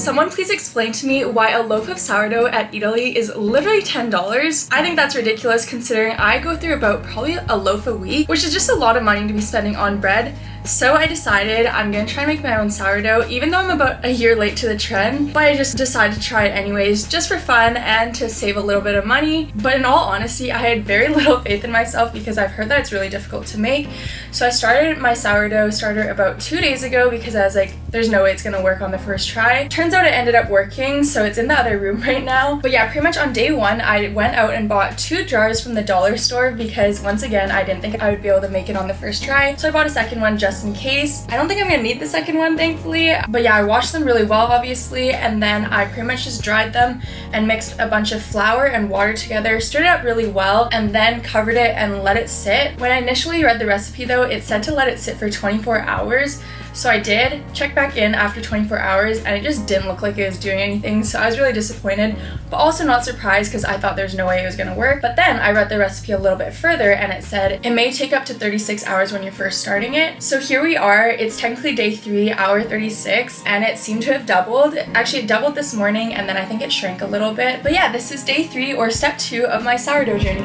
Someone please explain to me why a loaf of sourdough at Italy is literally $10. I think that's ridiculous considering I go through about probably a loaf a week, which is just a lot of money to be spending on bread. So I decided I'm gonna try and make my own sourdough, even though I'm about a year late to the trend, but I just decided to try it anyways, just for fun and to save a little bit of money. But in all honesty, I had very little faith in myself because I've heard that it's really difficult to make. So I started my sourdough starter about 2 days ago because I was like, there's no way it's gonna work on the first try. Turns out it ended up working, so it's in the other room right now. But yeah, pretty much on day one, I went out and bought 2 jars from the dollar store because once again, I didn't think I would be able to make it on the first try. So I bought a second one just in case. I don't think I'm gonna need the second one, thankfully. But yeah, I washed them really well, obviously, and then I pretty much just dried them and mixed a bunch of flour and water together, stirred it up really well, and then covered it and let it sit. When I initially read the recipe though, it said to let it sit for 24 hours. So I did check back in after 24 hours and it just didn't look like it was doing anything, so I was really disappointed, but also not surprised because I thought there's no way it was gonna work. But then I read the recipe a little bit further and it said it may take up to 36 hours when you're first starting it. So here we are, it's technically day 3, hour 36, and it seemed to have doubled. Actually, it doubled this morning and then I think it shrank a little bit. But yeah, this is day 3 or step 2 of my sourdough journey.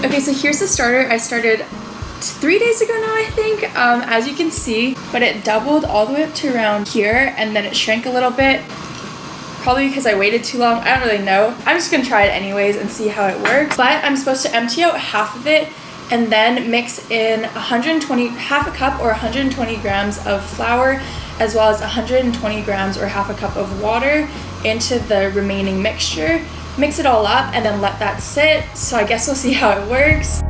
Okay, so here's the starter. I started 3 days ago now, I think, as you can see, but it doubled all the way up to around here and then it shrank a little bit, probably because I waited too long. I don't really know. I'm just gonna try it anyways and see how it works. But I'm supposed to empty out half of it and then mix in half a cup or 120 grams of flour, as well as 120 grams or half a cup of water into the remaining mixture. Mix it all up and then let that sit. So I guess we'll see how it works.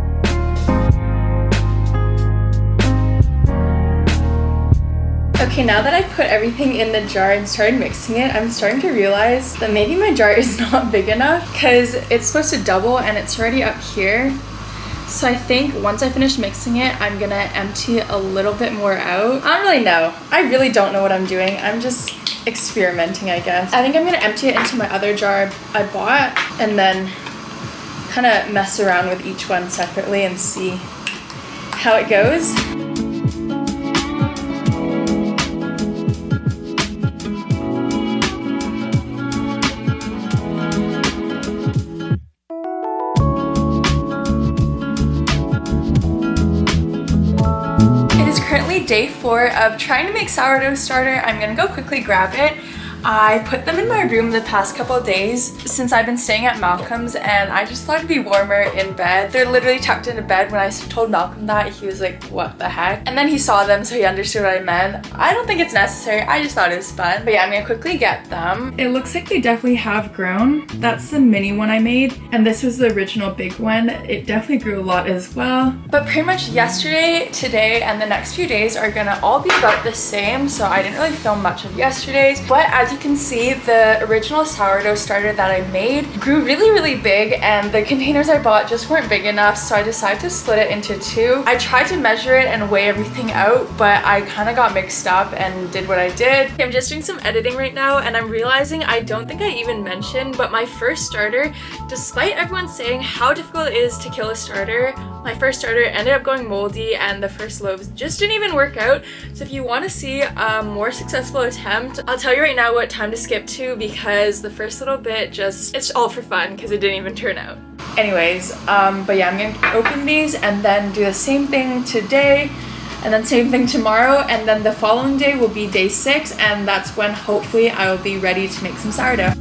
Okay, now that I've put everything in the jar and started mixing it, I'm starting to realize that maybe my jar is not big enough because it's supposed to double and it's already up here. So I think once I finish mixing it, I'm gonna empty a little bit more out. I don't really know. I really don't know what I'm doing. I'm just experimenting, I guess. I think I'm gonna empty it into my other jar I bought and then kind of mess around with each one separately and see how it goes. Currently day 4 of trying to make sourdough starter. I'm gonna go quickly grab it. I put them in my room the past couple of days since I've been staying at Malcolm's and I just thought it'd be warmer in bed. They're literally tucked into bed. When I told Malcolm that, he was like, what the heck? And then he saw them, so he understood what I meant. I don't think it's necessary. I just thought it was fun. But yeah, I'm gonna quickly get them. It looks like they definitely have grown. That's the mini one I made, and this was the original big one. It definitely grew a lot as well. But pretty much yesterday, today, and the next few days are gonna all be about the same, so I didn't really film much of yesterday's. But as you can see, the original sourdough starter that I made grew really big and the containers I bought just weren't big enough, so I decided to split it into 2. I tried to measure it and weigh everything out, but I kind of got mixed up and did what I did. I'm just doing some editing right now and I'm realizing I don't think I even mentioned, but my first starter, despite everyone saying how difficult it is to kill a starter, my first starter ended up going moldy and the first loaves just didn't even work out. So if you want to see a more successful attempt, I'll tell you right now what time to skip to because the first little bit it's all for fun because it didn't even turn out. Anyways, but yeah, I'm gonna open these and then do the same thing today and then same thing tomorrow, and then the following day will be day 6 and that's when hopefully I will be ready to make some sourdough.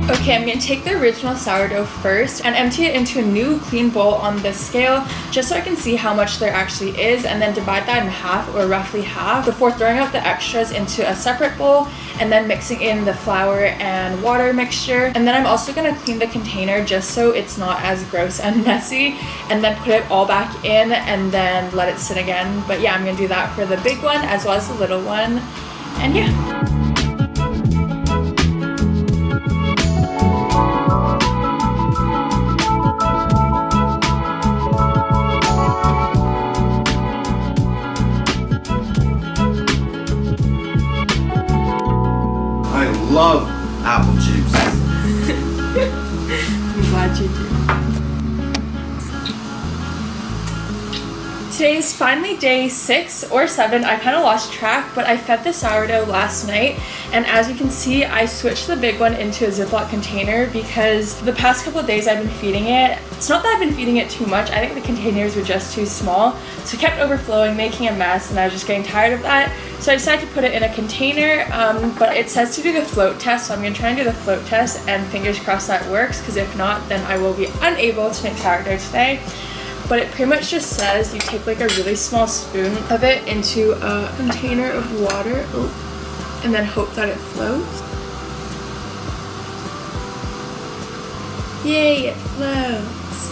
Okay, I'm gonna take the original sourdough first and empty it into a new clean bowl on this scale just so I can see how much there actually is, and then divide that in half or roughly half before throwing out the extras into a separate bowl and then mixing in the flour and water mixture. And then I'm also gonna clean the container just so it's not as gross and messy, and then put it all back in and then let it sit again. But yeah, I'm gonna do that for the big one as well as the little one, and yeah. Love apple juice. glad you do. Today is finally day 6 or 7. I kind of lost track, but I fed the sourdough last night, and as you can see, I switched the big one into a Ziploc container because the past couple of days I've been feeding it. It's not that I've been feeding it too much, I think the containers were just too small, so it kept overflowing, making a mess, and I was just getting tired of that. So I decided to put it in a container, but it says to do the float test, so I'm going to try and do the float test, and fingers crossed that works, because if not, then I will be unable to make sourdough today. But it pretty much just says you take like a really small spoon of it into a container of water, and then hope that it floats. Yay, it floats.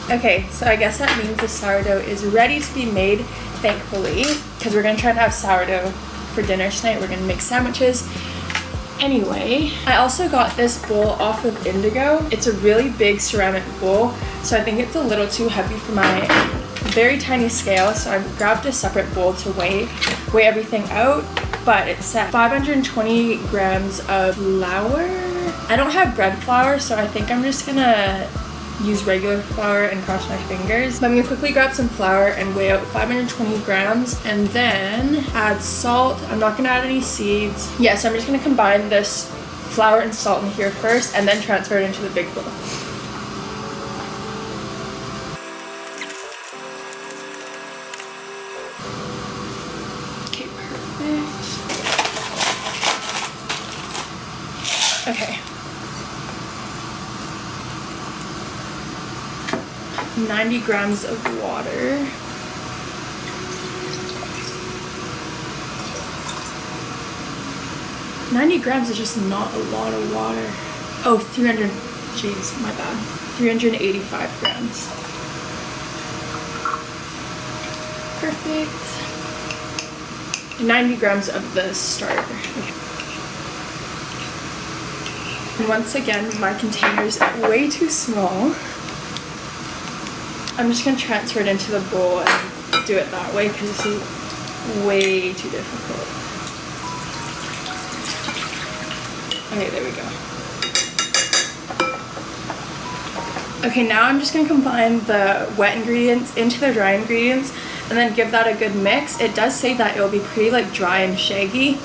Okay, so I guess that means the sourdough is ready to be made, thankfully, because we're gonna try and have sourdough for dinner tonight. We're gonna make sandwiches. Anyway, I also got this bowl off of Indigo. It's a really big ceramic bowl, so I think it's a little too heavy for my very tiny scale, so I grabbed a separate bowl to weigh everything out. But it's at 520 grams of flour. I don't have bread flour, so I think I'm just gonna use regular flour and cross my fingers. But I'm gonna quickly grab some flour and weigh out 520 grams and then add salt. I'm not gonna add any seeds. Yeah, so I'm just gonna combine this flour and salt in here first and then transfer it into the big bowl. Okay, perfect. Okay. 90 grams of water. $90 grams is just not a lot of water. Oh, 300, jeez, my bad. 385 grams. Perfect. 90 grams of the starter. Okay. And once again, my container's way too small. I'm just going to transfer it into the bowl and do it that way because this is way too difficult. Okay, there we go. Okay, now I'm just going to combine the wet ingredients into the dry ingredients and then give that a good mix. It does say that it'll be pretty like dry and shaggy,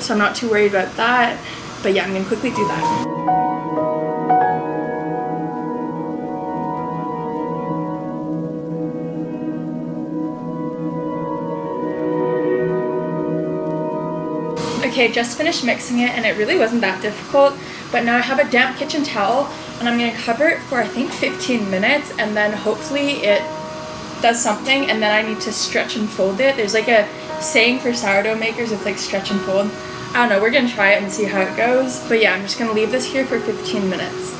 so I'm not too worried about that. But yeah, I'm going to quickly do that. Okay, just finished mixing it and it really wasn't that difficult, but now I have a damp kitchen towel and I'm going to cover it for I think 15 minutes and then hopefully it does something, and then I need to stretch and fold it. There's like a saying for sourdough makers, it's like stretch and fold. I don't know, we're going to try it and see how it goes, but yeah, I'm just going to leave this here for 15 minutes.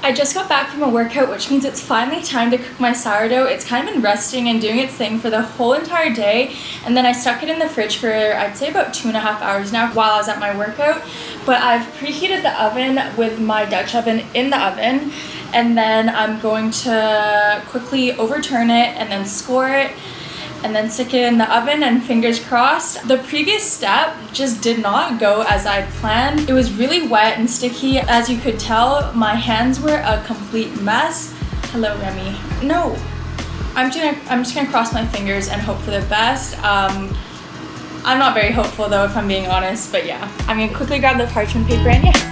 I just got back from a workout, which means it's finally time to cook my sourdough. It's kind of been resting and doing its thing for the whole entire day, and then I stuck it in the fridge for I'd say about 2.5 hours now while I was at my workout. But I've preheated the oven with my Dutch oven in the oven, and then I'm going to quickly overturn it and then score it and then stick it in the oven, and fingers crossed. The previous step just did not go as I planned. It was really wet and sticky. As you could tell, my hands were a complete mess. Hello, Remy. No, I'm just gonna cross my fingers and hope for the best. I'm not very hopeful though, if I'm being honest, but yeah. I'm gonna quickly grab the parchment paper and yeah.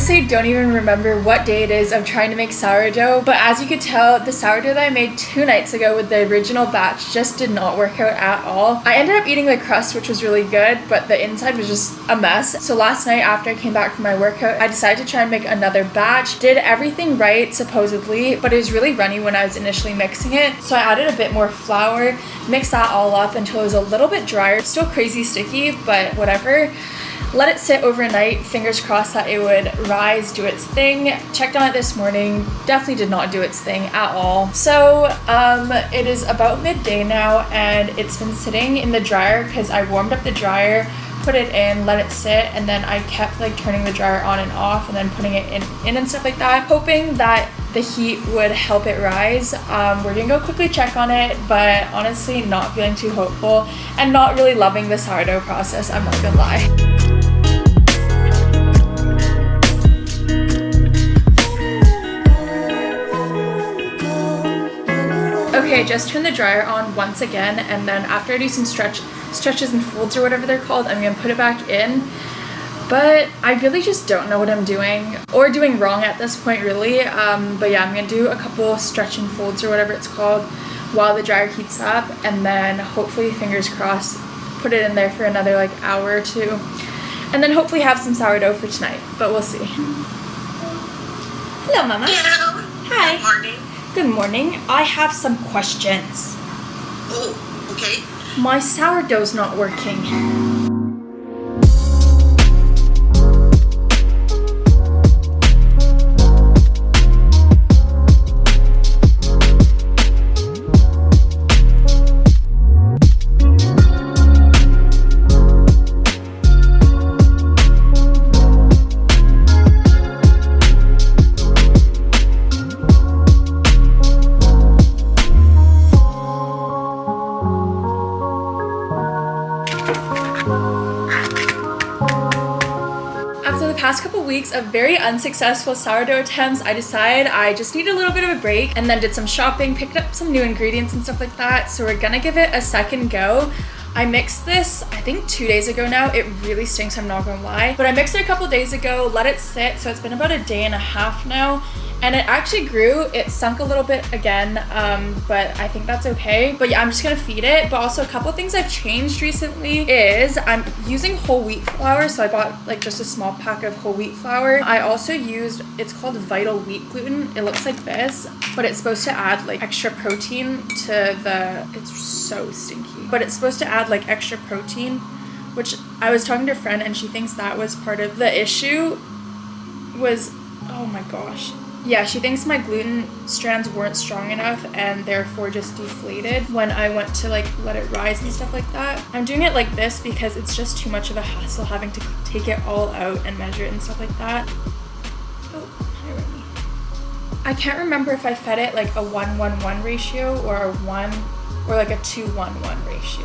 honestly don't even remember what day it is of trying to make sourdough, but as you could tell, the sourdough that I made 2 nights ago with the original batch just did not work out at all. I ended up eating the crust, which was really good, but the inside was just a mess. So last night after I came back from my workout, I decided to try and make another batch. Did everything right supposedly, but it was really runny when I was initially mixing it. So I added a bit more flour, mixed that all up until it was a little bit drier. Still crazy sticky, but whatever. Let it sit overnight, fingers crossed that it would rise, do its thing. Checked on it this morning, definitely did not do its thing at all. So it is about midday now and it's been sitting in the dryer because I warmed up the dryer, put it in, let it sit, and then I kept like turning the dryer on and off and then putting it in and stuff like that, hoping that the heat would help it rise. We're gonna go quickly check on it, but honestly not feeling too hopeful and not really loving the sourdough process, I'm not gonna lie. Okay, just turn the dryer on once again, and then after I do some stretches and folds or whatever they're called, I'm gonna put it back in. But I really just don't know what I'm doing or doing wrong at this point really. But yeah, I'm gonna do a couple stretch and folds or whatever it's called while the dryer heats up, and then hopefully, fingers crossed, put it in there for another like hour or two, and then hopefully have some sourdough for tonight, but we'll see. Hello, Mama. Hello. Hi. Good morning. Good morning. I have some questions. Oh, okay. My sourdough's not working. Past couple weeks of very unsuccessful sourdough attempts, I decided I just need a little bit of a break, and then did some shopping, picked up some new ingredients and stuff like that. So we're gonna give it a second go. I mixed this, I think 2 days ago now. It really stinks, I'm not gonna lie. But I mixed it a couple days ago, let it sit, so it's been about a day and a half now. And it actually grew. It sunk a little bit again, but I think that's okay. But yeah, I'm just gonna feed it. But also a couple things I've changed recently is I'm using whole wheat flour. So I bought like just a small pack of whole wheat flour. I also used, it's called Vital Wheat Gluten. It looks like this, but it's supposed to add like extra protein to the, it's so stinky, but it's supposed to add like extra protein, which I was talking to a friend and she thinks that was part of the issue was, oh my gosh. Yeah, she thinks my gluten strands weren't strong enough and therefore just deflated when I went to like let it rise and stuff like that. I'm doing it like this because it's just too much of a hassle having to take it all out and measure it and stuff like that. Oh, hi Remy. I can't remember if I fed it like a 1-1-1 ratio or a 1 or like a 2-1-1 ratio.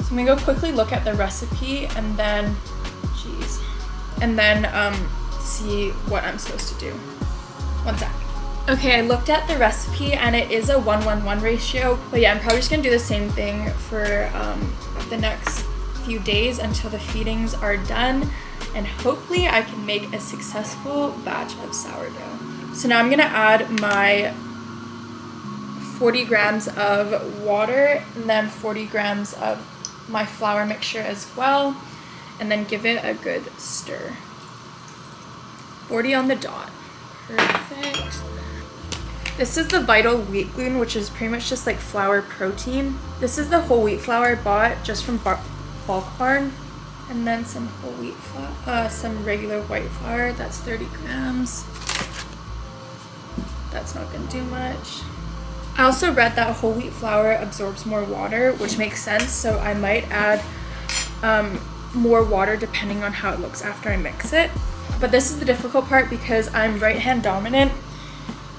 So I'm gonna go quickly look at the recipe and then, see what I'm supposed to do. One sec. Okay, I looked at the recipe and it is a 1-1-1 ratio. But yeah, I'm probably just gonna do the same thing for the next few days until the feedings are done. And hopefully I can make a successful batch of sourdough. So now I'm gonna add my 40 grams of water and then 40 grams of my flour mixture as well. And then give it a good stir. 40 on the dot. Perfect. This is the Vital Wheat Gluten, which is pretty much just like flour protein. This is the whole wheat flour I bought just from Bulk Barn. And then some whole wheat flour, some regular white flour. That's 30 grams. That's not gonna do much. I also read that whole wheat flour absorbs more water, which makes sense. So I might add more water depending on how it looks after I mix it. But this is the difficult part because I'm right hand dominant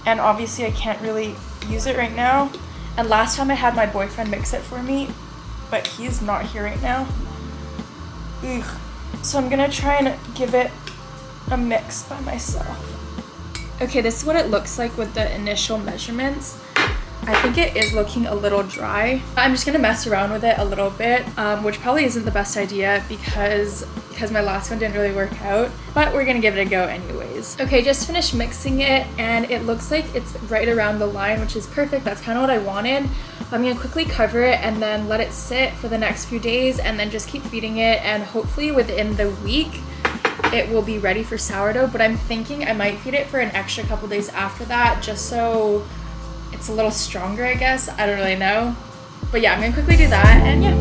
and obviously I can't really use it right now. And last time I had my boyfriend mix it for me, but he's not here right now. Ugh. So I'm gonna try and give it a mix by myself. Okay, this is what it looks like with the initial measurements. I think it is looking a little dry. I'm just gonna mess around with it a little bit, which probably isn't the best idea because my last one didn't really work out, but we're gonna give it a go anyways. days. Okay, just finished mixing it and it looks like it's right around the line, which is perfect. That's kind of what I wanted. I'm gonna quickly cover it and then let it sit for the next few days and then just keep feeding it, and hopefully within the week it will be ready for sourdough. But I'm thinking I might feed it for an extra couple days after that, just so it's a little stronger, I guess. I don't really know. But yeah, I'm gonna quickly do that, and yeah.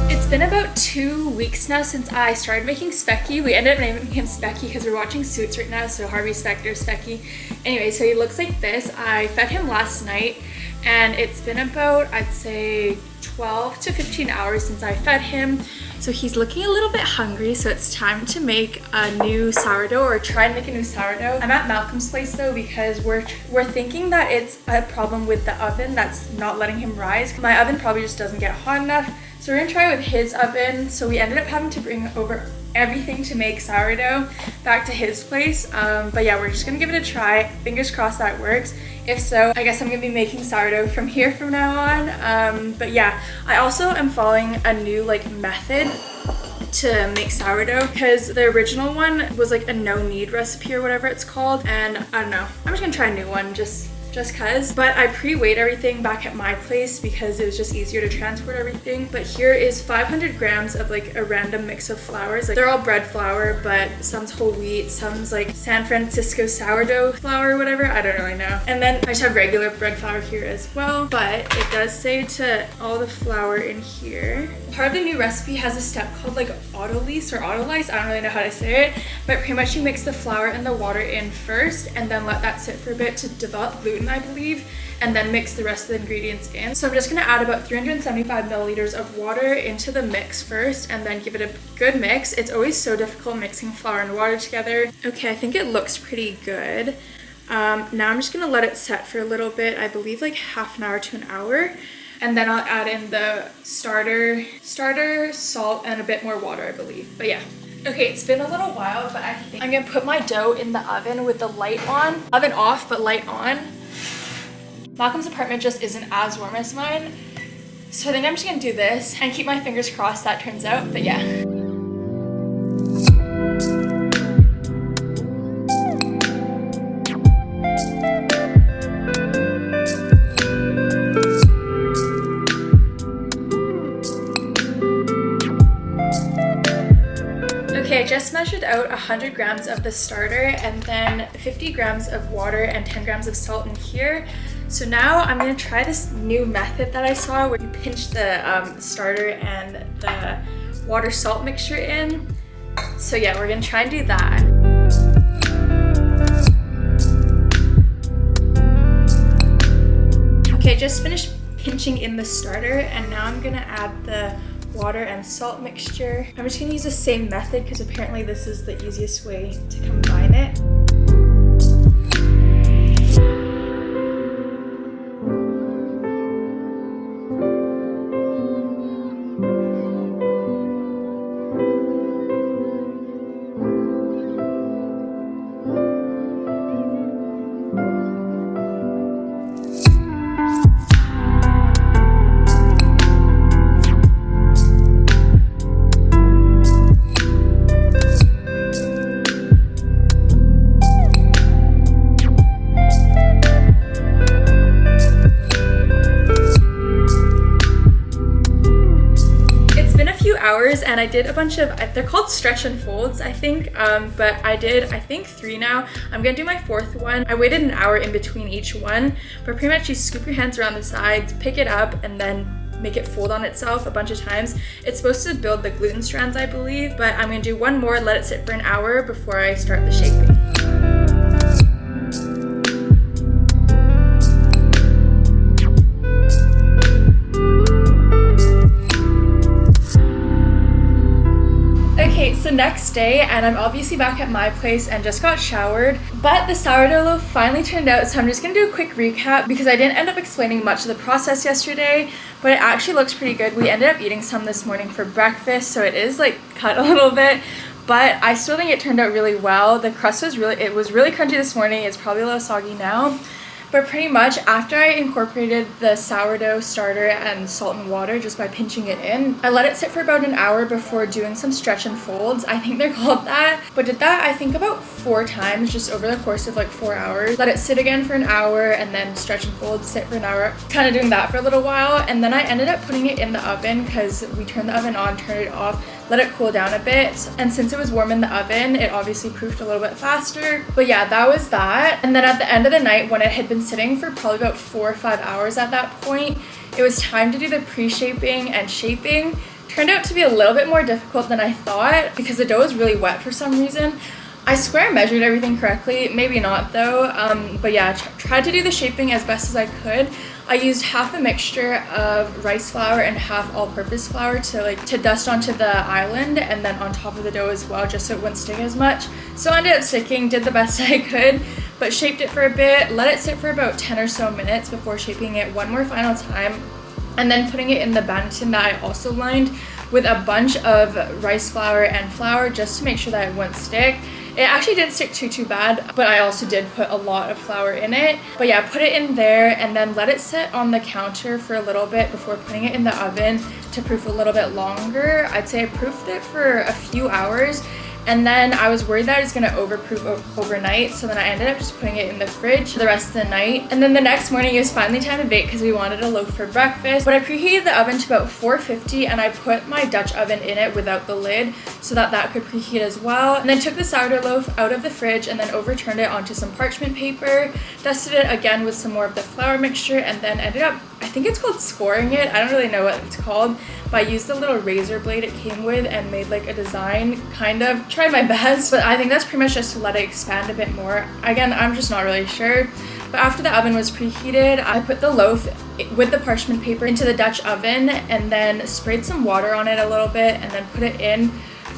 It's been about 2 weeks now since I started making Specky. We ended up naming him Specky because we're watching Suits right now, so Harvey Specter, Specky. Anyway, so he looks like this. I fed him last night, and it's been about, I'd say, 12 to 15 hours since I fed him. So he's looking a little bit hungry, so it's time to make a new sourdough, or try and make a new sourdough. I'm at Malcolm's place though because we're thinking that it's a problem with the oven that's not letting him rise. My oven probably just doesn't get hot enough. So we're gonna try with his oven. So we ended up having to bring over everything to make sourdough back to his place. But yeah, we're just gonna give it a try. Fingers crossed that works. If so, I guess I'm gonna be making sourdough from here from now on. But yeah, I also am following a new like method to make sourdough because the original one was like a no knead recipe or whatever it's called, and I don't know, I'm just gonna try a new one just cause. But I pre-weighed everything back at my place because it was just easier to transport everything. But here is 500 grams of like a random mix of flours. Like they're all bread flour, but some's whole wheat, some's like San Francisco sourdough flour or whatever, I don't really know. And then I just have regular bread flour here as well, but it does say to all the flour in here. Part of the new recipe has a step called like autolyse or autolyse, I don't really know how to say it, but pretty much you mix the flour and the water in first and then let that sit for a bit to develop gluten, I believe, and then mix the rest of the ingredients in. So I'm just gonna add about 375 milliliters of water into the mix first and then give it a good mix. It's always so difficult mixing flour and water together. Okay, I think it looks pretty good. Now I'm just gonna let it set for a little bit, I believe like half an hour to an hour. And then I'll add in the starter, salt, and a bit more water, I believe. But yeah. Okay, it's been a little while, but I think I'm gonna put my dough in the oven with the light on. Oven off, but light on. Malcolm's apartment just isn't as warm as mine. So I think I'm just gonna do this and keep my fingers crossed that turns out, but yeah. Okay, I just measured out 100 grams of the starter and then 50 grams of water and 10 grams of salt in here. So now I'm gonna try this new method that I saw where you pinch the starter and the water salt mixture in. So yeah, we're gonna try and do that. Okay, I just finished pinching in the starter and now I'm gonna add the water and salt mixture. I'm just gonna use the same method because apparently this is the easiest way to combine it. And I did a bunch of, they're called stretch and folds, I think, but I did, I think 3 now. I'm gonna do my 4th one. I waited an hour in between each one, but pretty much you scoop your hands around the sides, pick it up, and then make it fold on itself a bunch of times. It's supposed to build the gluten strands, I believe, but I'm gonna do one more, let it sit for an hour before I start the shaping. Okay, so next day, and I'm obviously back at my place and just got showered, but the sourdough loaf finally turned out, so I'm just gonna do a quick recap because I didn't end up explaining much of the process yesterday, but it actually looks pretty good. We ended up eating some this morning for breakfast, so it is like cut a little bit, but I still think it turned out really well. The crust was really, it was really crunchy this morning. It's probably a little soggy now. But pretty much after I incorporated the sourdough starter and salt and water just by pinching it in, I let it sit for about an hour before doing some stretch and folds. I think they're called that. But did that I think about 4 times just over the course of like 4 hours. Let it sit again for an hour and then stretch and fold, sit for an hour. Kind of doing that for a little while. And then I ended up putting it in the oven because we turned the oven on, turned it off, let it cool down a bit. And since it was warm in the oven, it obviously proofed a little bit faster. But yeah, that was that. And then at the end of the night, when it had been sitting for probably about 4 or 5 hours at that point, it was time to do the pre-shaping and shaping. Turned out to be a little bit more difficult than I thought because the dough was really wet for some reason. I swear I measured everything correctly, maybe not though, but yeah, tried to do the shaping as best as I could. I used half a mixture of rice flour and half all-purpose flour to dust onto the island and then on top of the dough as well, just so it wouldn't stick as much. So I ended up sticking, did the best I could, but shaped it for a bit, let it sit for about 10 or so minutes before shaping it one more final time, and then putting it in the banneton that I also lined with a bunch of rice flour and flour just to make sure that it wouldn't stick. It actually didn't stick too bad, but I also did put a lot of flour in it. But yeah, put it in there and then let it sit on the counter for a little bit before putting it in the oven to proof a little bit longer. I'd say I proofed it for a few hours. And then I was worried that it was going to overproof overnight, so then I ended up just putting it in the fridge the rest of the night. And then the next morning it was finally time to bake because we wanted a loaf for breakfast. But I preheated the oven to about 450 and I put my Dutch oven in it without the lid so that that could preheat as well. And then took the sourdough loaf out of the fridge and then overturned it onto some parchment paper, dusted it again with some more of the flour mixture, and then ended up, I think it's called scoring it, I don't really know what it's called, but I used the little razor blade it came with and made like a design, kind of. Tried my best, but I think that's pretty much just to let it expand a bit more. Again, I'm just not really sure. But after the oven was preheated, I put the loaf with the parchment paper into the Dutch oven and then sprayed some water on it a little bit and then put it in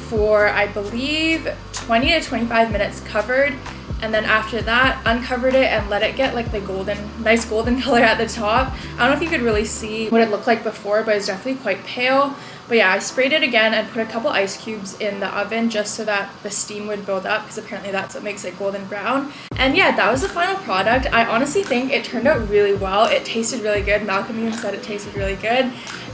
for, I believe, 20 to 25 minutes covered. And then after that, uncovered it and let it get like the nice golden color at the top. I don't know if you could really see what it looked like before, but it's definitely quite pale. But yeah, I sprayed it again and put a couple ice cubes in the oven just so that the steam would build up because apparently that's what makes it golden brown. And yeah, that was the final product. I honestly think it turned out really well. It tasted really good. Malcolm even said it tasted really good.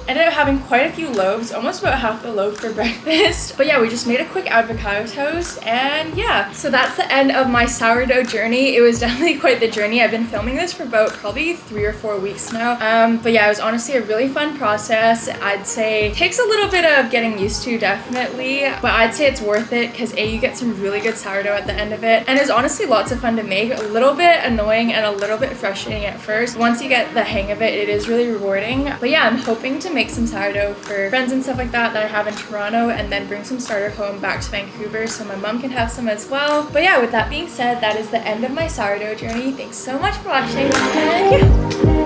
Ended up having quite a few loaves, almost about half the loaf for breakfast. But yeah, we just made a quick avocado toast and yeah. So that's the end of my sourdough journey. It was definitely quite the journey. I've been filming this for about probably 3 or 4 weeks now. But yeah, it was honestly a really fun process. I'd say it takes a little bit of getting used to, definitely, but I'd say it's worth it because A, you get some really good sourdough at the end of it, and it's honestly lots of fun to make. A little bit annoying and a little bit frustrating at first. Once you get the hang of it, it is really rewarding. But yeah, I'm hoping to make some sourdough for friends and stuff like that I have in Toronto, and then bring some starter home back to Vancouver so my mom can have some as well. But yeah, with that being said, that is the end of my sourdough journey. Thanks so much for watching, and yeah.